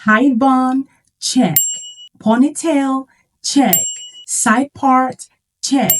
High bun, check. Ponytail, check. Side part, check.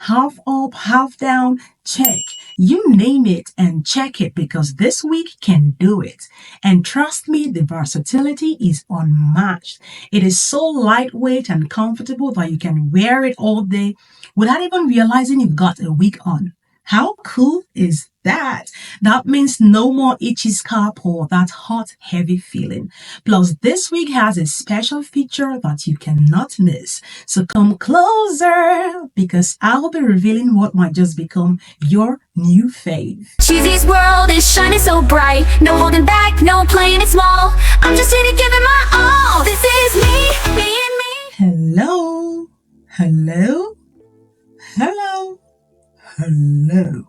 Half up, half down, check. You name it and check it because this wig can do it. And trust me, the versatility is unmatched. It is so lightweight and comfortable that you can wear it all day without even realizing you've got a wig on. How cool is that? That means no more itchy scalp or that hot, heavy feeling. Plus, this wig has a special feature that you cannot miss. So come closer because I'll be revealing what might just become your new fave. Cheesy's world is shining so bright. No holding back, no playing it small. I'm just here to give it my all. This is me and me. Hello. Hello. Hello. Hello.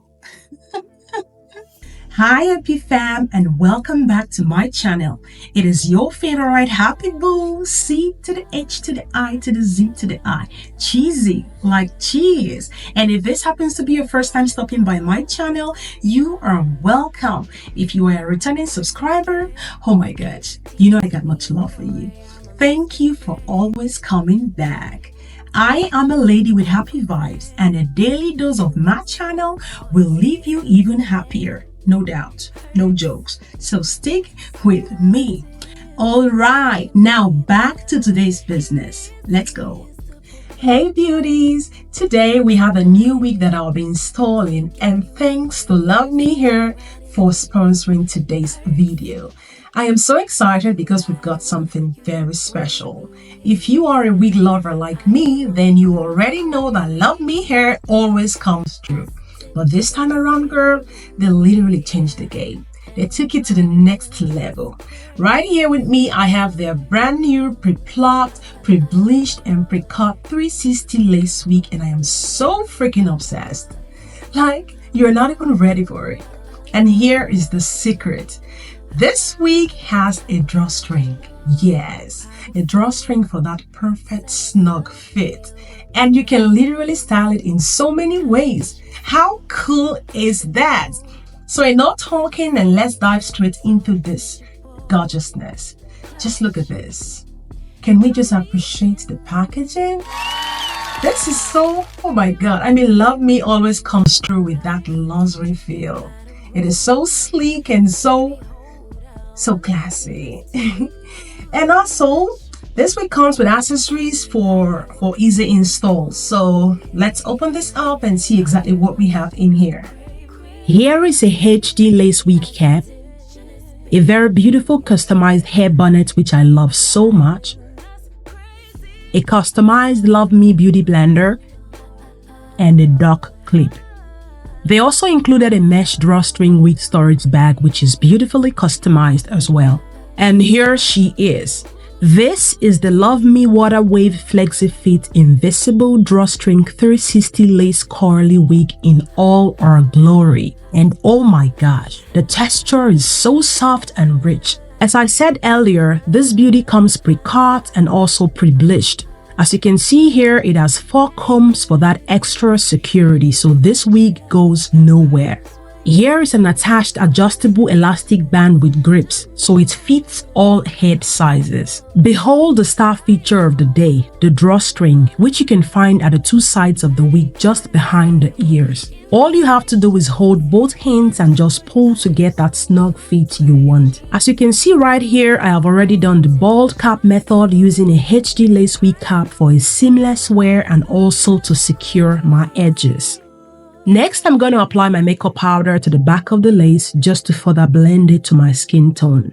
Hi happy fam and welcome back to my channel. It is your favorite happy boo, C to the H to the I to the Z to the I, cheesy like cheese. And if this happens to be your first time stopping by my channel, you are welcome. If you are a returning subscriber, oh my gosh, you know I got much love for you. Thank you for always coming back. I am a lady with happy vibes, and a daily dose of my channel will leave you even happier. No doubt, no jokes. So stick with me. All right, now back to today's business. Let's go. Hey beauties, today we have a new wig that I'll be installing, and thanks to LuvmeHair for sponsoring today's video. I am so excited because we've got something very special. If you are a wig lover like me, then you already know that LuvmeHair always comes through. But this time around, girl, they literally changed the game. They took it to the next level. Right here with me, I have their brand new pre-plucked, pre-bleached, and pre-cut 360 lace wig, and I am so freaking obsessed. Like, you're not even ready for it. And here is the secret. This wig has a drawstring. Yes, a drawstring for that perfect snug fit. And you can literally style it in so many ways. How cool is that? So enough talking and let's dive straight into this gorgeousness. Just look at this. Can we just appreciate the packaging? This is so, oh my God. I mean, LuvmeHair always comes through with that luxury feel. It is so sleek and so classy. And also, this wig comes with accessories for easy install. So let's open this up and see exactly what we have in here. Here is a HD lace wig cap, a very beautiful customized hair bonnet which I love so much, a customized LuvmeHair beauty blender, and a duck clip. They also included a mesh drawstring wig storage bag which is beautifully customized as well. And here she is. This is the LuvmeHair Water Wave Flexi-Fit Invisible Drawstring 360 Lace Curly Wig in all our glory. And oh my gosh, the texture is so soft and rich. As I said earlier, this beauty comes pre-cut and also pre-bleached. As you can see here, it has 4 combs for that extra security, so this wig goes nowhere. Here is an attached adjustable elastic band with grips, so it fits all head sizes. Behold the star feature of the day, the drawstring, which you can find at the 2 sides of the wig just behind the ears. All you have to do is hold both hands and just pull to get that snug fit you want. As you can see right here, I have already done the bald cap method using a HD lace wig cap for a seamless wear and also to secure my edges. Next, I'm going to apply my makeup powder to the back of the lace just to further blend it to my skin tone.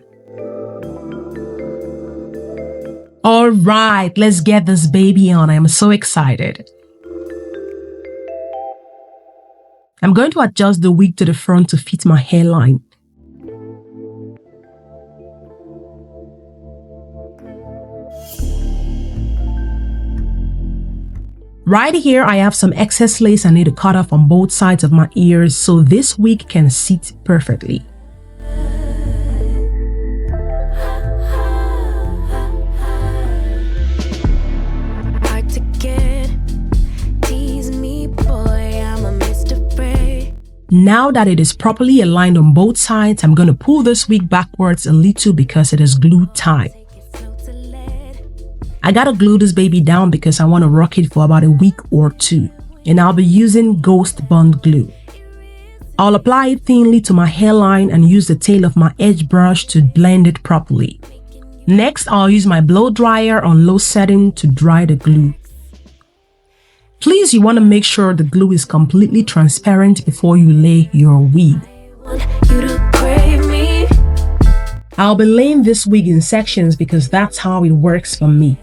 All right, let's get this baby on. I am so excited. I'm going to adjust the wig to the front to fit my hairline. Right here, I have some excess lace I need to cut off on both sides of my ears so this wig can sit perfectly. Now that it is properly aligned on both sides, I'm going to pull this wig backwards a little because it is glued tight. I gotta glue this baby down because I want to rock it for about a week or two, and I'll be using Ghost Bond glue. I'll apply it thinly to my hairline and use the tail of my edge brush to blend it properly. Next, I'll use my blow dryer on low setting to dry the glue. Please, you want to make sure the glue is completely transparent before you lay your wig. I'll be laying this wig in sections because that's how it works for me.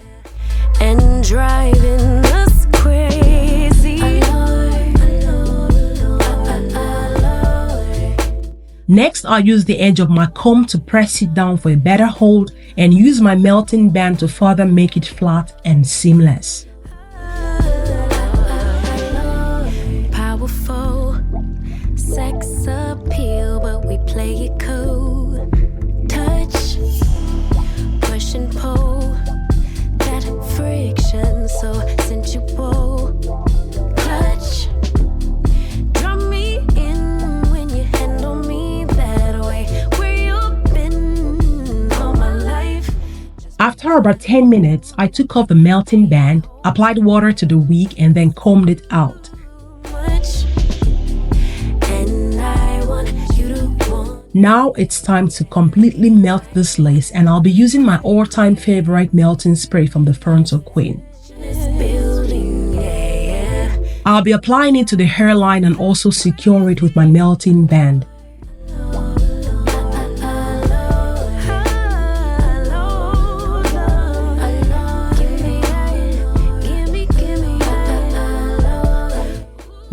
And driving us crazy. Next, I'll use the edge of my comb to press it down for a better hold and use my melting band to further make it flat and seamless. Powerful sex appeal, but we play it cool. Touch, push and pull, that friction so sensual. Clutch, draw me in when you handle me that way. Where you've been all my life. After about 10 minutes, I took off the melting band, applied water to the wig, and then combed it out. Now it's time to completely melt this lace, and I'll be using my all-time favorite melting spray from the Frontal Queen. I'll be applying it to the hairline and also secure it with my melting band.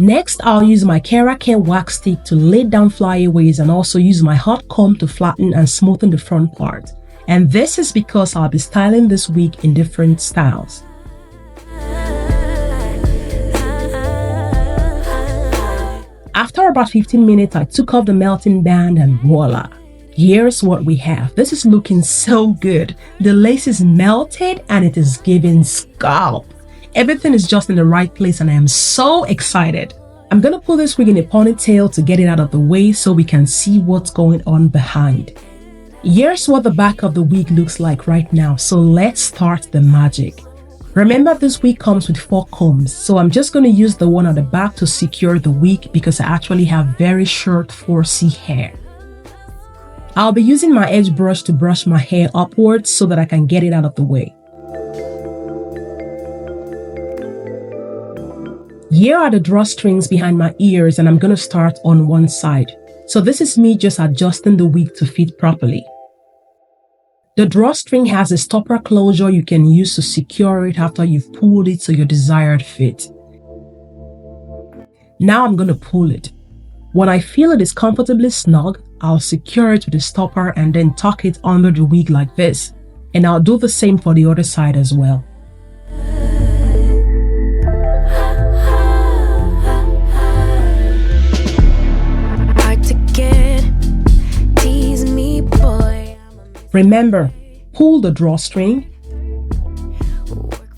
Next, I'll use my Keracare wax stick to lay down flyaways and also use my hot comb to flatten and smoothen the front part. And this is because I'll be styling this wig in different styles. After about 15 minutes, I took off the melting band and voila! Here's what we have. This is looking so good. The lace is melted and it is giving scalp. Everything is just in the right place and I am so excited. I'm gonna pull this wig in a ponytail to get it out of the way so we can see what's going on behind. Here's what the back of the wig looks like right now, so let's start the magic. Remember, this wig comes with 4 combs, so I'm just gonna use the one at the back to secure the wig because I actually have very short 4C hair. I'll be using my edge brush to brush my hair upwards so that I can get it out of the way. Here are the drawstrings behind my ears, and I'm going to start on one side. So this is me just adjusting the wig to fit properly. The drawstring has a stopper closure you can use to secure it after you've pulled it to your desired fit. Now I'm going to pull it. When I feel it is comfortably snug, I'll secure it with the stopper and then tuck it under the wig like this. And I'll do the same for the other side as well. Remember, pull the drawstring.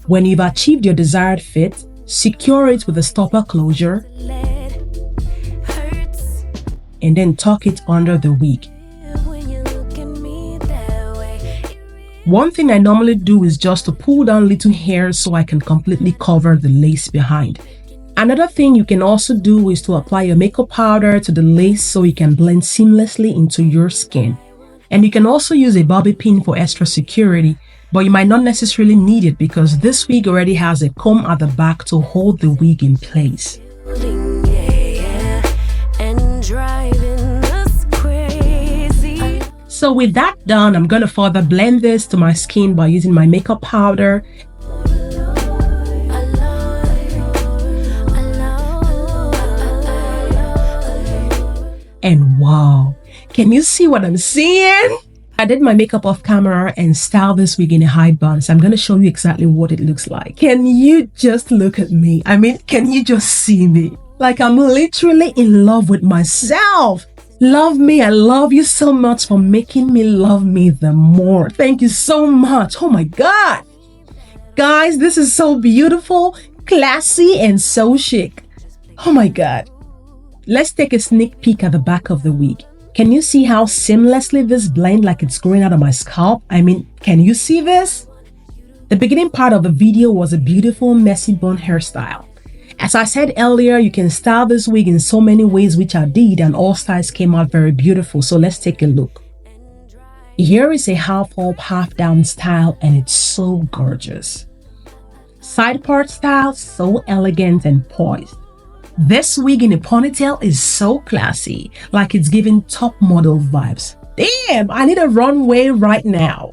When you've achieved your desired fit, secure it with the stopper closure and then tuck it under the wig. One thing I normally do is just to pull down little hairs so I can completely cover the lace behind. Another thing you can also do is to apply your makeup powder to the lace so it can blend seamlessly into your skin. And you can also use a bobby pin for extra security, but you might not necessarily need it because this wig already has a comb at the back to hold the wig in place. So with that done, I'm going to further blend this to my skin by using my makeup powder. And wow, can you see what I'm seeing? I did my makeup off camera and styled this wig in a high bun, so I'm going to show you exactly what it looks like. Can you just look at me? I mean, can you just see me? Like, I'm literally in love with myself. Love me. I love you so much for making me love me the more. Thank you so much. Oh my God. Guys, this is so beautiful, classy, and so chic. Oh my God. Let's take a sneak peek at the back of the wig. Can you see how seamlessly this blends like it's growing out of my scalp? I mean, can you see this? The beginning part of the video was a beautiful messy bun hairstyle. As I said earlier, you can style this wig in so many ways, which I did, and all styles came out very beautiful. So let's take a look. Here is a half up, half down style, and it's so gorgeous. Side part style, so elegant and poised. This wig in a ponytail is so classy, like it's giving top model vibes. Damn, I need a runway right now.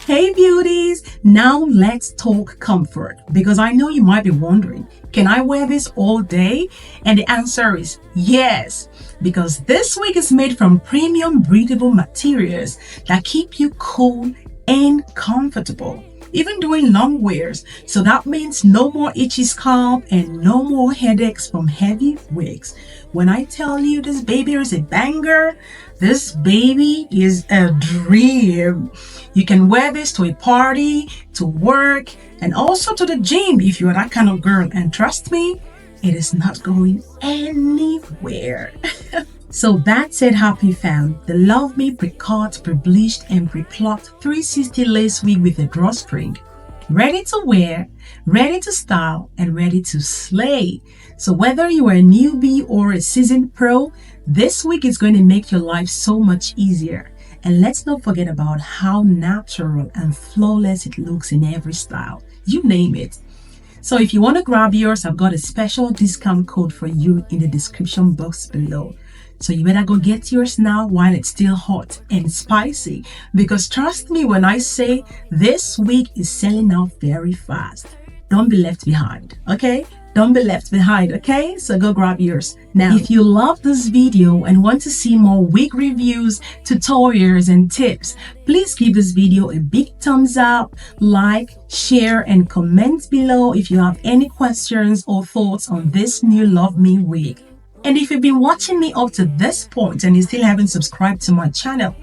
Hey beauties, now let's talk comfort, because I know you might be wondering, can I wear this all day? And the answer is yes, because this wig is made from premium breathable materials that keep you cool and comfortable, even during long wears. So that means no more itchy scalp and no more headaches from heavy wigs. When I tell you this baby is a banger, this baby is a dream. You can wear this to a party, to work, and also to the gym if you're that kind of girl. And trust me, it is not going anywhere. So that's it, happy fam. The LUVME pre-cut, pre-bleached, and pre-plucked 360 lace wig with a drawstring. Ready to wear, ready to style, and ready to slay. So whether you are a newbie or a seasoned pro, this wig is going to make your life so much easier. And let's not forget about how natural and flawless it looks in every style. You name it. So if you want to grab yours, I've got a special discount code for you in the description box below. So you better go get yours now while it's still hot and spicy. Because trust me when I say this wig is selling out very fast. Don't be left behind, okay? Don't be left behind, okay? So go grab yours now. If you love this video and want to see more wig reviews, tutorials, and tips, please give this video a big thumbs up, like, share, and comment below if you have any questions or thoughts on this new LUVME wig. And if you've been watching me up to this point and you still haven't subscribed to my channel,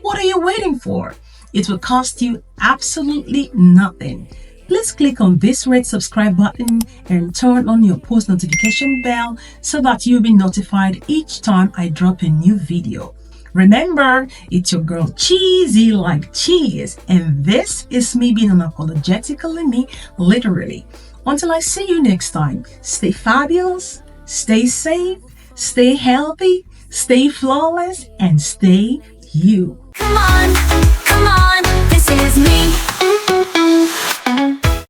what are you waiting for? It will cost you absolutely nothing. Please click on this red subscribe button and turn on your post notification bell so that you'll be notified each time I drop a new video. Remember, it's your girl Cheesy like cheese, and this is me being unapologetically me, literally. Until I see you next time, stay fabulous, stay safe, stay healthy, stay flawless, and stay you. Come on, this is me.